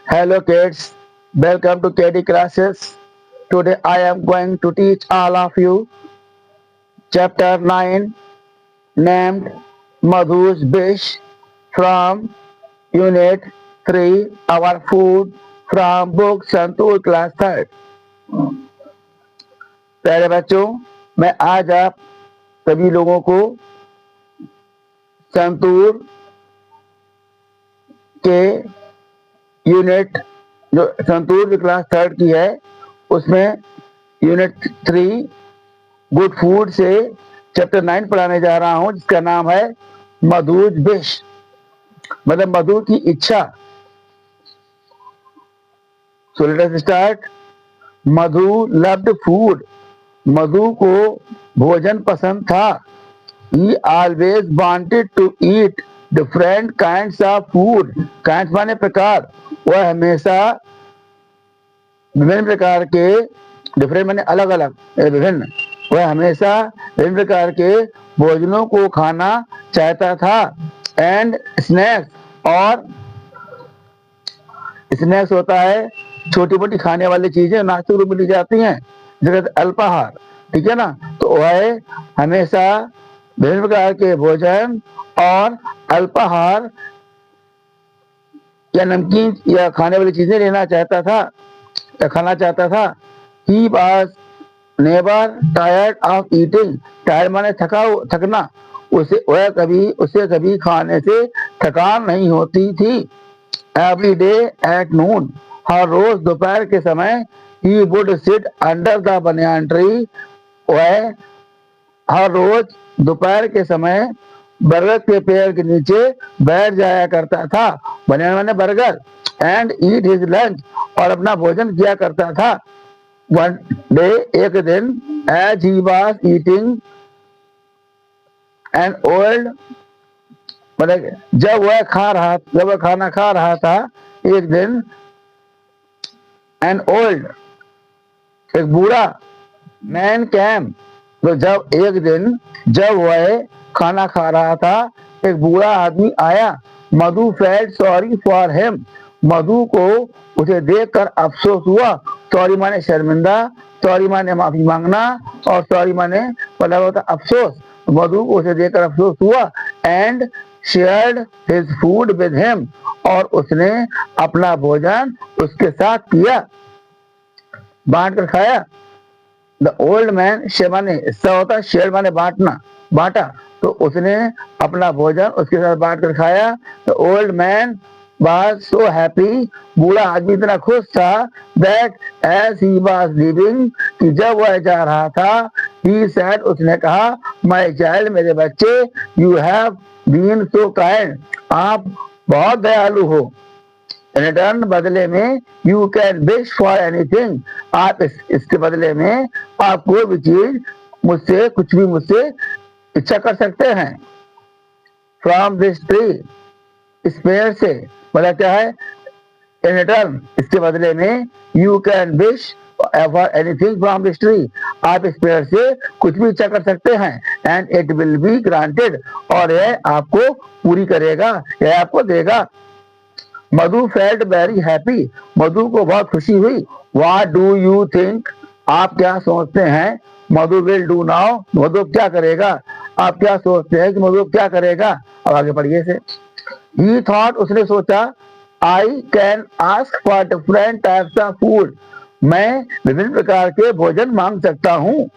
Hello kids, welcome to KD classes. Today I am going to teach all of you chapter 9 named Madhu's Dish from Unit 3 Our Food from book santoor class 3rd. प्यारे बच्चों, मैं आज आप सभी लोगों को संतूर के यूनिट जो संतूर की क्लास 3rd की है उसमें यूनिट 3 गुड फूड से चैप्टर 9 पढ़ाने जा रहा हूं जिसका नाम है मधुज विश, मतलब मधु की इच्छा। So let us start. Madhu loved food, Madhu को भोजन पसंद था। He always wanted to eat different kinds of food, kinds माने प्रकार, वह हमेशा विभिन्न प्रकार के, डिफरेंट माने अलग अलग, विभिन्न, वह हमेशा विभिन्न प्रकार के भोजनों को खाना चाहता था। एंड स्नैक्स, और स्नैक्स होता है छोटी मोटी खाने वाली चीजें, नाश्ते रूप में ली जाती हैं, जैसे अल्पाहार, ठीक है ना। तो वह हमेशा विभिन्न प्रकार के भोजन और अल्पाहार या नमकीन या खाने वाली चीजें लेना चाहता था या खाना चाहता था। He was never tired of eating, tired माने थकना, उसे कभी खाने से थकान नहीं होती थी। एवरी डे एट नून, हर रोज दोपहर के समय, he would sit under the banyan tree, वह हर रोज दोपहर के समय बरगद के पेड़ के नीचे बैठ जाया करता था। बनियान माने बरगद। एंड ईट हिज लंच, और अपना भोजन किया करता था। वन डे, एक दिन, as he was eating an old, मतलब जब वह खाना खा रहा था, एक दिन, एन ओल्ड, एक बूढ़ा, मैन कैम, तो जब वह खाना खा रहा था, एक बूढ़ा आदमी आया। मधु फेल्ट सॉरी फॉर हिम, मधु को उसे देखकर अफसोस हुआ। सॉरी माने शर्मिंदा, सॉरी माने माफी मांगना, और सॉरी माने मतलब होता अफसोस। मधु को उसे देखकर अफसोस हुआ। And shared his food with him, और उसने अपना भोजन उसके साथ किया, बांट कर खाया। द ओल्ड मैन, शेयर माने हिस्सा होता है, शेयर माने बांटना, बांटा, तो उसने अपना भोजन उसके साथ बांट कर खाया। The old man was so happy, बूढ़ा आदमी इतना खुश था, that as he was leaving, कि जब वह जा रहा था, he said, उसने कहा, my child, मेरे बच्चे, you have been so kind, आप बहुत दयालु हो। रिटर्न, बदले में, you can wish for anything, आप इसके बदले में आप कोई भी चीज मुझसे, कुछ भी मुझसे इच्छा कर सकते हैं। फ्रॉम दिस ट्री, इस पेड़ से, मतलब क्या है, इन रिटर्न, इसके बदले में, you can wish for anything from this tree, आप इस पेड़ से कुछ भी इच्छा कर सकते हैं। And it will be granted, और यह आपको पूरी करेगा, यह आपको देगा। मधु फेल्ट वेरी हैप्पी, मधु को बहुत खुशी हुई। व्हाट डू यू थिंक, आप क्या सोचते हैं, मधु विल डू नाउ, मधु क्या करेगा, आप क्या सोचते हैं कि मधु क्या करेगा। अब आगे पढ़िए से। He thought, उसने सोचा, I can ask for different types of food, मैं विभिन्न प्रकार के भोजन मांग सकता हूँ,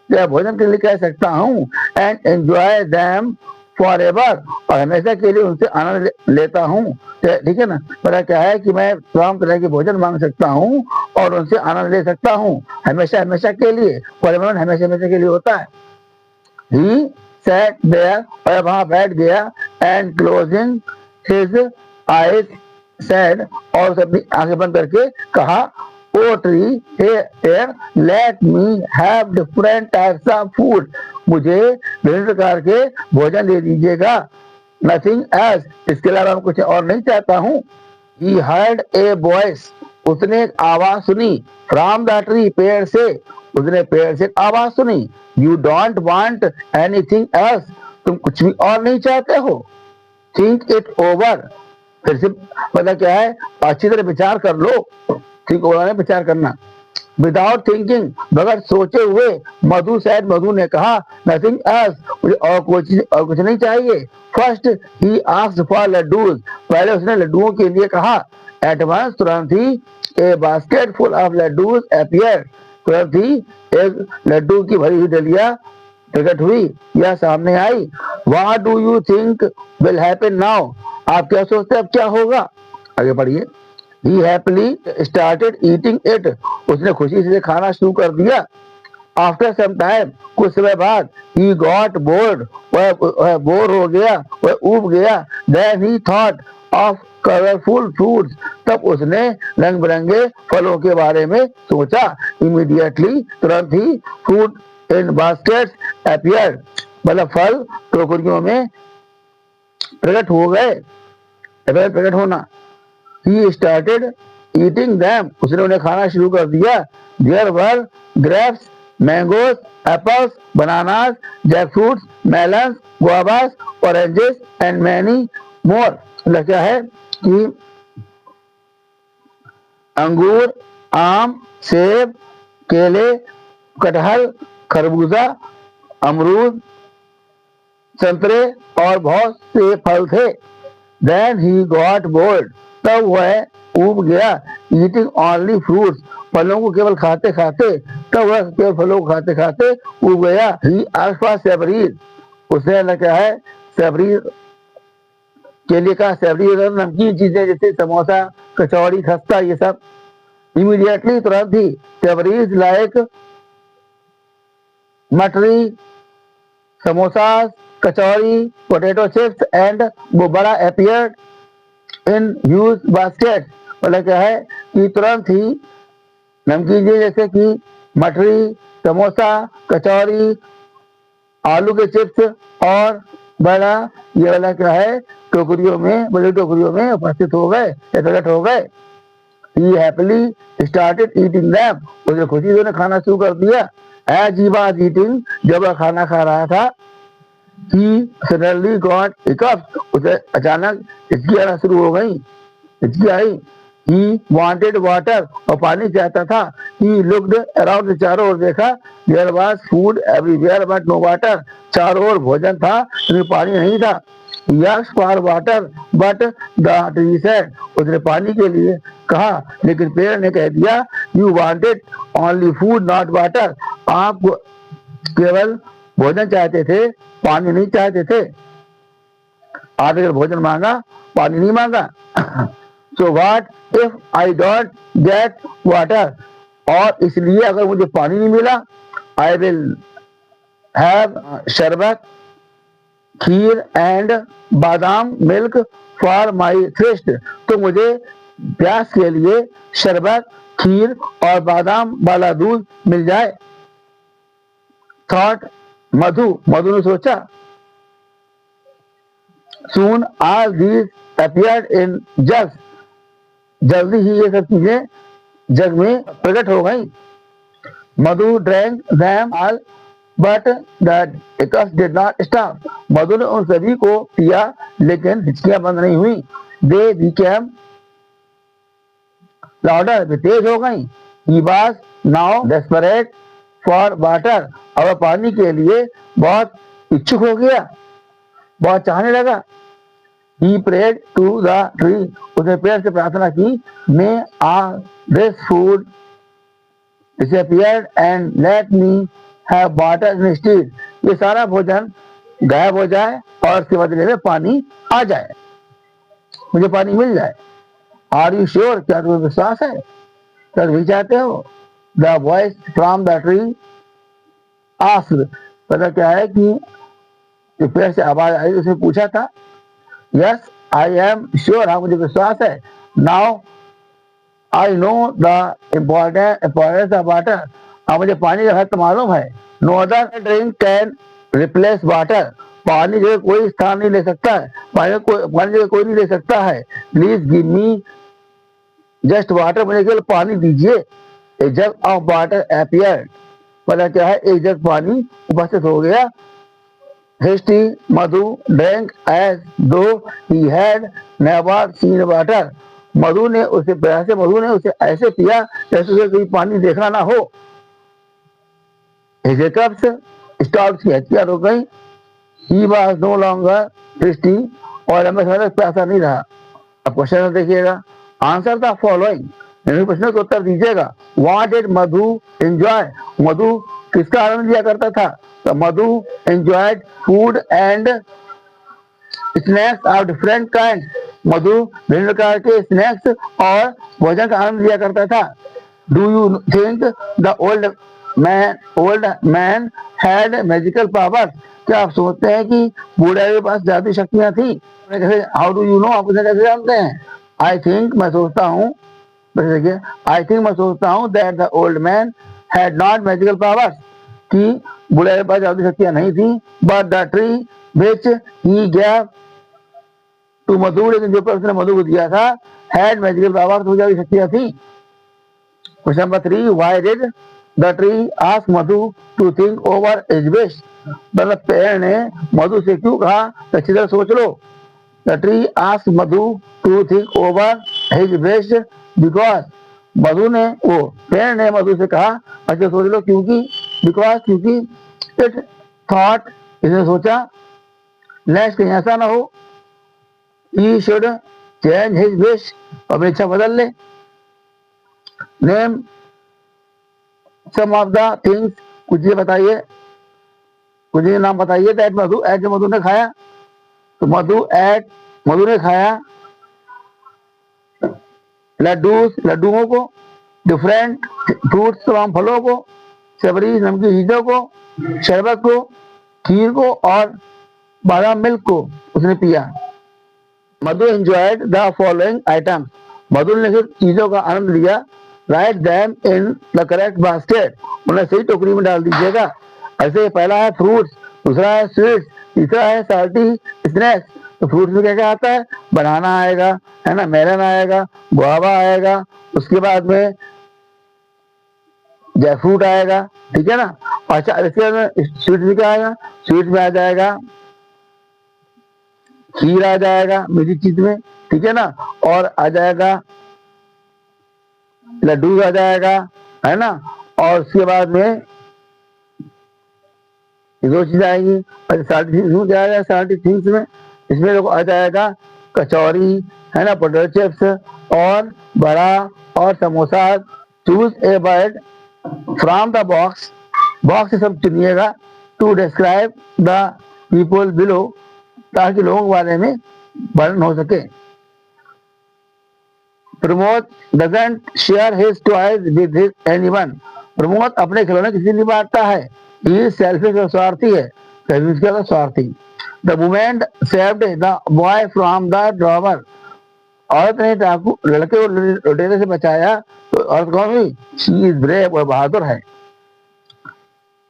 या भोजन के लिए कह सकता हूँ। And enjoy them for ever, और हमेशा के लिए उनसे आनंद लेता हूँ, ठीक है ना। पता क्या है कि मैं तमाम तरह के भोजन मांग सकता हूँ और उनसे आनंद ले सकता हूँ, हमेशा हमेशा के लिए, फॉर एवर हमेशा हमेशा के लिए होता है। He sat there, और वहां बैठ गया। And closing his eyes said, और उसे अपनी आंखें बंद करके कहा, oh tree, here let me have different types of food, मुझे विभिन्न प्रकार के भोजन दे दीजिएगा। नथिंग एल्स, इसके अलावा मैं कुछ और नहीं चाहता हूँ। He heard a voice, उसने एक आवाज सुनी। फ्रॉम द ट्री, पेड़ से, उसने पेड़ से एक आवाज सुनी। You don't want anything else, तुम कुछ भी और नहीं चाहते हो। थिंक इट ओवर, फिर से पता क्या है, अच्छी तरह विचार कर लो, ठीक होगा ना विचार करना। विदाउट थिंकिंग, बगैर सोचे हुए, मधु ने कहा, नथिंग एल्स, मुझे और कुछ नहीं चाहिए। First he asked for laddoos, पहले उसने लड्डुओं के लिए कहा। एट वंस, तुरंत ही, a basket full of laddoos appeared, तुरंत ही एक लड्डू की भरी हुई डलिया प्रकट हुई या सामने आई। What do you think will happen now, आप क्या सोचते हैं अब क्या होगा? आगे पढ़िए। He happily started eating it, उसने खुशी से खाना शुरू कर दिया। After some time, कुछ समय बाद, he got bored, वह बोर हो गया, वह ऊब गया। Then he thought of colorful fruits, तब उसने रंग बिरंगे फलों के बारे में सोचा। Immediately, तुरंत ही, fruit in baskets appeared, मतलब फल टोकरियों में प्रकट हो गए, प्रकट होना। He started eating them, उसने उन्हें खाना शुरू कर दिया। There were grapes, mangoes, apples, bananas, jackfruits, melons, guavas, oranges and many more। मतलब क्या है कि अंगूर, आम, सेब, केले, कटहल, खरबूजा, अमरूद, संतरे और बहुत से फल थे। Then he got bored, तब वह ऊब गया। ईटिंग ओनली फ्रूट्स, फलों को केवल खाते खाते, तब वह केवल फलों को खाते खाते ऊब गया। ही आस्क्ड फॉर सेवरीज, उसने क्या है सेवरी के लिए कहा। सेवरी नमकीन चीजें जैसे समोसा, कचौड़ी, खस्ता, ये सब। इमीडिएटली, तुरंत ही, savouries like mathri, samosas, kachori, potato chips and गोबरा अपीयर्ड इन ह्यूज बास्केट, मतलब क्या है कि तुरंत ही नमकीन जैसे कि मठरी, समोसा, कचौड़ी, आलू के चिप्स और बड़ा, ये वाला क्या है टोकरियों में, बड़ी टोकरियों में उपस्थित हो गए, प्रकट हो गए। He happily started eating them, उसने खुशी से खाना शुरू कर दिया। As he was eating, जब वह खाना खा रहा था, he suddenly got hiccups, उसे अचानक हिचकी आना शुरू हो गई, हिचकी आई। He wanted water, और पानी चाहता था। He looked around, चारों ओर देखा। There was food everywhere but no water, चारों ओर भोजन था लेकिन पानी नहीं था। He asked for water but the tree said, उसने पानी के लिए कहा लेकिन पेड़ ने कह दिया, You wanted only food not water, आप केवल भोजन चाहते थे, पानी नहीं चाहते थे। आपने केवल भोजन मांगा, पानी नहीं मांगा। So what if I don't get water, और इसलिए अगर मुझे पानी नहीं मिला, I will have शरबत, खीर एंड बादाम मिल्क फॉर माई थ्रिस्ट, तो मुझे प्यास के लिए शरबत, खीर और बादाम वाला दूध मिल जाए। थॉट मधु ने सोचा। Soon all these appeared in jugs, जल्दी ही ये सब चीजें जग में प्रकट हो गई। मधु drank them all but the hiccups did not stop, मधु ने उन सभी को पिया लेकिन हिचकियां बंद नहीं हुई। They became louder, वे तेज हो गई। He was now desperate for water, और पानी के लिए बहुत इच्छुक हो गया, बहुत चाहने लगा। He prayed to the tree, उसने पेड़ से प्रार्थना की। May all this food disappear and let me have water instead, ये सारा भोजन गायब हो जाए और इसके बदले में पानी आ जाए, मुझे पानी मिल जाए। Are you sure, क्या तुम्हें विश्वास है, क्या तुम चाहते हो? The voice from the tree asked, पता क्या है कि पेड़ से आवाज आई, उसने पूछा था। Yes, I am sure, हाँ मुझे विश्वास है। Now I know the importance of water, हाँ मुझे पानी का महत्व मालूम है। No other drink can replace water, पानी जगह कोई स्थान नहीं ले सकता है, पानी जगह कोई नहीं ले सकता है। Please give me just water, मुझे केवल पानी दीजिए। A jug of water appeared, पता क्या है एक जग पानी उपस्थित हो गया। hasty Madhu drank as though he had never seen water. मधु ने उसे ऐसे पिया जैसे उसे कभी पानी देखना ना हो. His hiccups stopped, उसकी हचकियाँ रुक गई. He was no longer thirsty, और लंबे समय तक प्यासा नहीं रहा. अब क्वेश्चन देखिएगा. आंसर द फॉलोइंग, प्रश्न का उत्तर दीजिएगा. What did Madhu enjoy, Madhu किसका आनंद लिया करता था? तो Madhu enjoyed food and snacks of different kind, Madhu विभिन्न प्रकार के स्नैक्स और भोजन का आनंद लिया करता था. Do you think the old man had magical powers, क्या आप सोचते हैं कि बूढ़े के पास जादुई शक्तियां थी? हाउ डू यू नो, आप उसे कैसे जानते हैं? आई थिंक, मैं सोचता हूँ, देखिए, आई थिंक मैं सोचता हूँ that the old man had not magical powers, कि बूढ़े के पास जादुई शक्तियां नहीं थी. But the tree which he gave to Madhu, लेकिन जो उसने मधु को दिया था, हैड मैजिकल पावर्स, तो जादुई शक्तियां थी. Question number 3, why did the tree ask Madhu to think over his wish, मतलब पेड़ ने मधु से क्यों कहा अच्छी तरह सोच लो? The tree ask Madhu to think over his wish because, Madhu ने पेड़ ने मधु से कहा अच्छा सोच लो, क्योंकि इट थॉट, इसने सोचा, नेक्स्ट कहीं ऐसा ना हो, he should change his wish, अपनी इच्छा बदल ले. Name some of the things, कुछ ये बताइए, कुछ ये नाम बताइए. दैट मधु एट, जो मधु ने खाया, तो मधु ने खाया लड्डुओं को, डिफरेंट फ्रूट्स, तमाम फलों को, सबरी नमकीन चीजों को, शरबत को, खीर को और बादाम मिल्क को उसने पिया. मधु एंजॉयड द फॉलोइंग आइटम्स, मधु ने लिखित चीजों का आनंद लिया. Right them in the correct basket, उन्हें सही टोकरी में डाल दीजिएगा. ऐसे पहला है फ्रूट्स, दूसरा है स्वीट्स, तीसरा है साल्टी स्नैक्स. तो फ्रूट्स में क्या क्या आता है? बनाना आएगा, है ना, मेलन आएगा, गुआवा आएगा, उसके बाद में जैकफ्रूट आएगा, ठीक है ना. अच्छा, इसके बाद स्वीट में क्या आएगा? स्वीट में आ जाएगा खीर, आ जाएगा मीठी चीज में, ठीक है ना, और आ जाएगा लड्डू, आ जाएगा, है ना, और उसके बाद में दो चीज आएगी. अच्छा, साल्टी थिंग्स क्या आएगा? साल्टी थिंग्स में इसमें देखो आ जाएगा कचौरी, है ना, पोटैटो चिप्स और बड़ा और samosa. Choose a word from the box, box से सब चुनिएगा. To describe the people below, ताकि लोगों के बारे में वर्णन हो सके. Pramod doesn't share his toys with anyone, Pramod अपने खिलौने किसी नहीं बांटता है. ही सेल्फिश, स्वार्थी है. स्वार्थी. The women saved the boy from the drawer, औरत ने लड़के को लुटेरे से बचाया. तो औरत कौन हुई? शी इज ब्रेव, वह बहादुर है.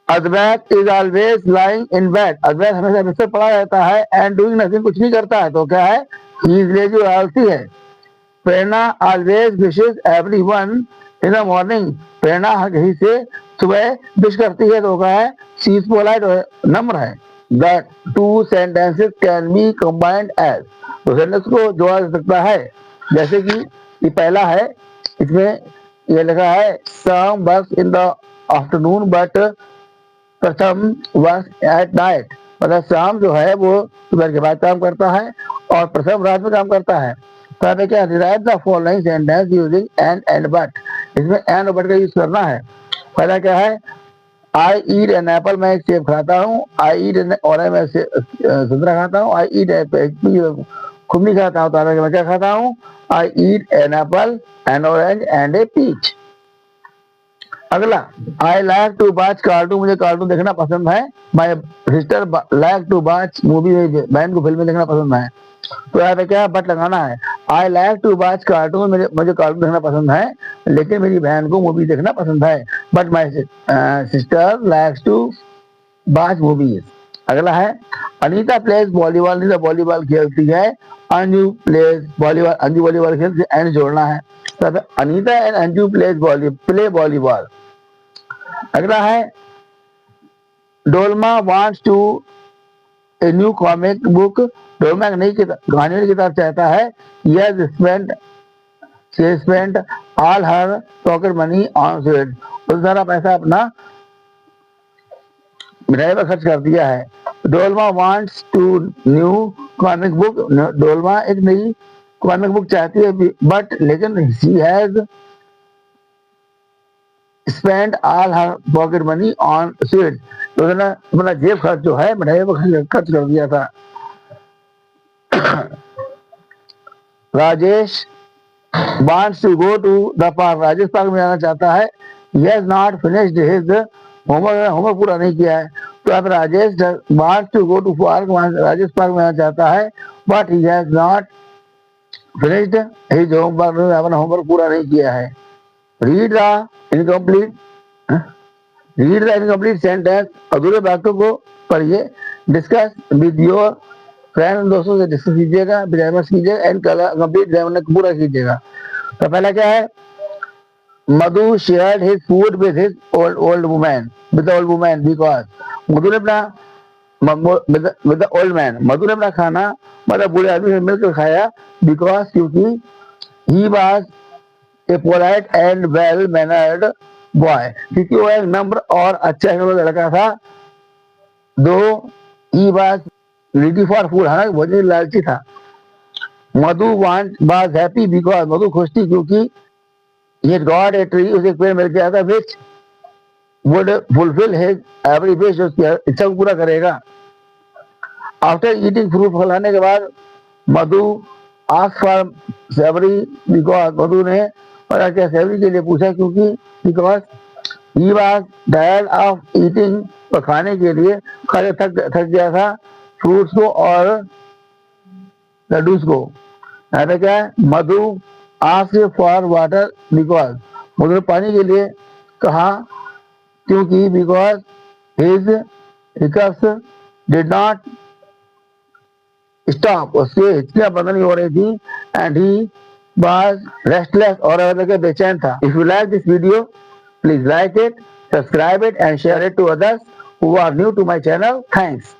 Advait is always lying in bed, Advait हमेशा बिस्तर पड़ा रहता है. एंड डूइंग नथिंग, कुछ नहीं करता है. तो क्या है? ही इज लेजी, आलसी है. Prerna always wishes everyone in the morning, Prerna हर किसी से सुबह विश करती है. तो क्या है? शी इज पोलाइट, नम्र है. The two sentences can be combined as, तो सेंटेंस को जोड़ा जा सकता है. जैसे कि ये पहला है, इसमें ये लिखा है Sam works in the afternoon but Pratham works at night, मतलब शाम जो है वो सुबह के बाद काम करता है और प्रथम रात में काम करता है. तो क्या, right the following sentence using and but, इसमें एंड और बट का यूज करना है. पहला क्या है? आई ईट एन एप्पल, मैं एक सेब खाता हूँ. आई ईट एन ऑरेंज, मैं संतरा खाता हूँ. आई ईट खूब नहीं खाता हूँ, तो मैं क्या खाता हूँ? I eat an apple, an orange and a peach. अगला, I like to watch cartoon, मुझे कार्टून देखना पसंद है. My sister like to watch movie, बहन को फिल्में देखना पसंद है. तो यहाँ पे क्या बट लगाना है? I like to watch cartoon, मुझे कार्टून देखना पसंद है, लेकिन मेरी बहन को मूवी देखना पसंद है. But my sister likes to watch movies. अगला है, Anita plays volleyball, Anita volleyball खेलती है. Anju plays volleyball, Anju volleyball खेलती है. एंड जोड़ना है. तो Anita and Anju play volleyball. अगला है, Dolma wants to a new comic book, Dolma एक नई कहानी की किताब चाहता है। She spent all her pocket money on sweets. उसने सारा पैसा अपना मिठाई पर खर्च कर दिया है। Dolma wants to new comic book. Dolma एक नई कॉमिक बुक चाहती है, बट लेकिन she has spent all her pocket money on sweets. तो उसने अपना जेब खर्च जो है मिठाई पर खर्च कर दिया था। Rajesh wants to go to the park. Rajesh park में जाना चाहता है। He has not finished his homework पूरा नहीं किया है। तो अब Rajesh wants to go to park, Rajesh park में जाना चाहता है, but he has not finished his homework, अपना होमवर्क पूरा नहीं किया है। Read the incomplete sentence, अधूरे वाक्यों को पढ़िए। Discuss with your फ्रेंड, दोस्तों से डिस्कस कीजिएगा, ग्रामर कीजिएगा एंड कंप्लीट ग्रामर पूरा कीजिएगा। तो पहला क्या है, Madhu shared his food with his old woman because Madhu ने अपना with the old man, Madhu ने अपना खाना मतलब बूढ़े आदमी से मिलकर खाया, बिकॉज क्योंकि he was a polite and well mannered boy, क्योंकि वो एक नम्र और अच्छा लड़का था। दो he was ready for food, हालांकि भोजन लालची था। मधु वाज हैप्पी बिकॉज मधु खुश थी क्योंकि he got a tree, उसे पेड़ मिल गया था, which would fulfill his every wish, उसकी इच्छा को पूरा करेगा। आफ्टर ईटिंग फ्रूट खाने के बाद मधु asked for Sewri because Madhu ने और क्या सेवरी के लिए पूछा क्योंकि because he was tired of eating, और खाने के लिए खाने थक गया था फ्रूट्स को और लड्डूस को। यहाँ पे क्या है, मधु asked for water because Madhu ने पानी के लिए कहा क्योंकि because his hiccups did not stop, उसके हिचकियां बंद नहीं हो रही थी एंड ही वाज रेस्टलेस, और बेचैन था। If you like this video please like it, subscribe it and share it to others who are new to my channel. Thanks.